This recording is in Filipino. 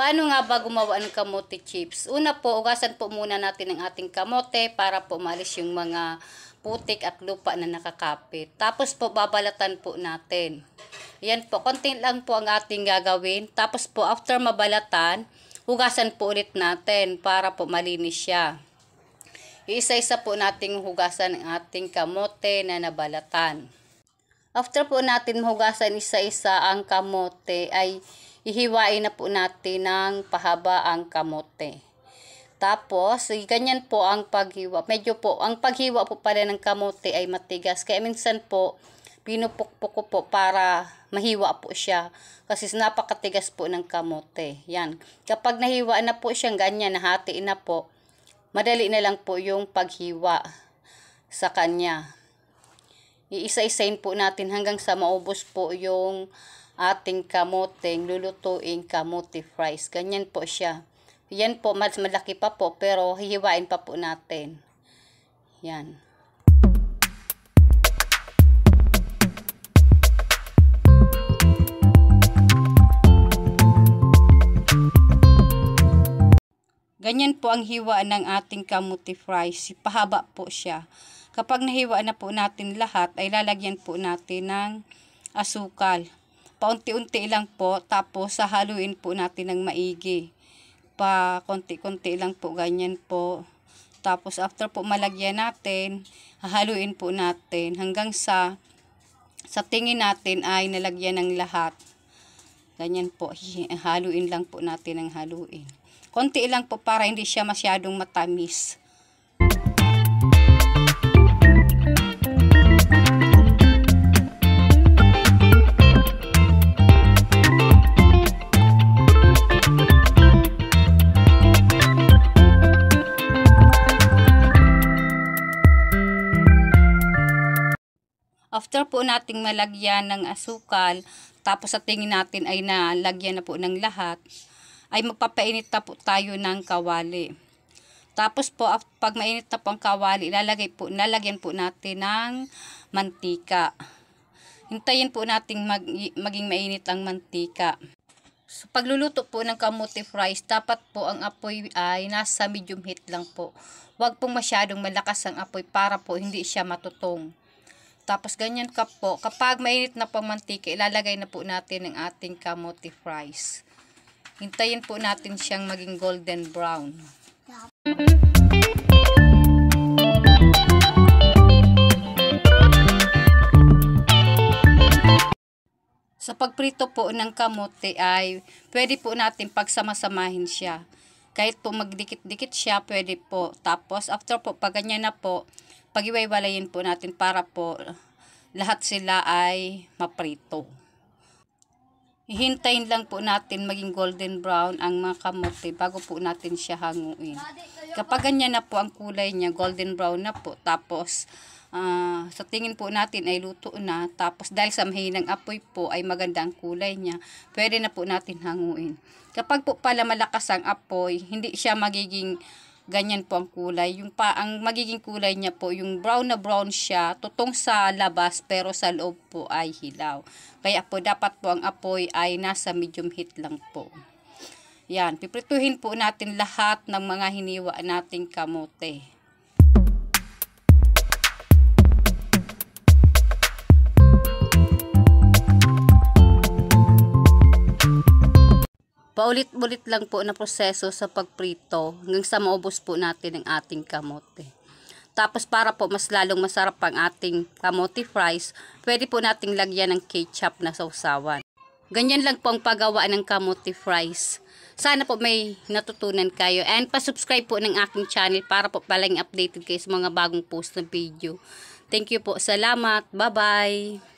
Paano nga ba gumawa ng kamote chips? Una po, ugasan po muna natin ang ating kamote para po malis yung mga putik at lupa na nakakapit. Tapos po, babalatan po natin. Yan po, konti lang po ang ating gagawin. Tapos po, after mabalatan, hugasan po ulit natin para po malinis siya. Iisa-isa po nating hugasan ang ating kamote na nabalatan. After po natin hugasan isa-isa ang kamote, ay ihiwain na po natin ng pahaba ang kamote. Tapos, ganyan po ang paghiwa. Medyo po, ang paghiwa po pala ng kamote ay matigas. Kaya minsan po, pinupukpok ko po para mahiwa po siya. Kasi napakatigas po ng kamote. Yan. Kapag nahiwa na po siyang ganyan, nahati na po, madali na lang po yung paghiwa sa kanya. Iisa-isain po natin hanggang sa maubos po yung ating kamoteng lulutuing kamote fries. Ganyan po siya. Yan po, mas malaki pa po, pero hihiwain pa po natin. Yan. Ganyan po ang hiwa ng ating kamote fries. Pahaba po siya. Kapag nahiwa na po natin lahat, ay lalagyan po natin ng asukal. Paunti-unti lang po, tapos hahaluin po natin ng maigi. Konti-konti lang po, ganyan po. Tapos after po malagyan natin, hahaluin po natin hanggang sa tingin natin ay nalagyan ng lahat. Ganyan po, haluin lang po natin ng haluin. Konti lang po para hindi siya masyadong matamis. After po nating malagyan ng asukal, tapos sa tingin natin ay nalagyan na po ng lahat, ay magpapainit na po tayo ng kawali. Tapos po, pag mainit na po ang kawali, lalagyan po natin ng mantika. Hintayin po natin maging mainit ang mantika. So, pagluluto po ng kamote fries, dapat po ang apoy ay nasa medium heat lang po. Huwag pong masyadong malakas ang apoy para po hindi siya matutong. Tapos ganyan ka po. Kapag mainit na po ang mantika, ilalagay na po natin ang ating kamote fries. Hintayin po natin siyang maging golden brown. Sa pagprito po ng kamote ay pwede po natin pagsama-samahin siya. Kahit po magdikit-dikit siya, pwede po. Tapos after po, pag ganyan na po, pag-iwaywalayin po natin para po lahat sila ay maprito. Hihintayin lang po natin maging golden brown ang mga kamote bago po natin siya hanguin. Kapag ganyan na po ang kulay niya, golden brown na po, tapos sa tingin po natin ay luto na, tapos dahil sa mahinang apoy po ay maganda ang kulay niya, pwede na po natin hanguin. Kapag po pala malakas ang apoy, hindi siya magiging ganyan po ang kulay. Ang magiging kulay niya po, yung brown na brown siya, tutong sa labas pero sa loob po ay hilaw. Kaya po dapat po ang apoy ay nasa medium heat lang po. Yan, piprituhin po natin lahat ng mga hiniwa nating kamote. Paulit-ulit lang po na proseso sa pagprito hanggang sa maubos po natin ang ating kamote. Tapos para po mas lalong masarap ang ating kamote fries, pwede po nating lagyan ng ketchup na sausawan. Ganyan lang po ang paggawa ng kamote fries. Sana po may natutunan kayo. And pa-subscribe po ng aking channel para po palang updated kayo sa mga bagong post na video. Thank you po. Salamat. Bye-bye.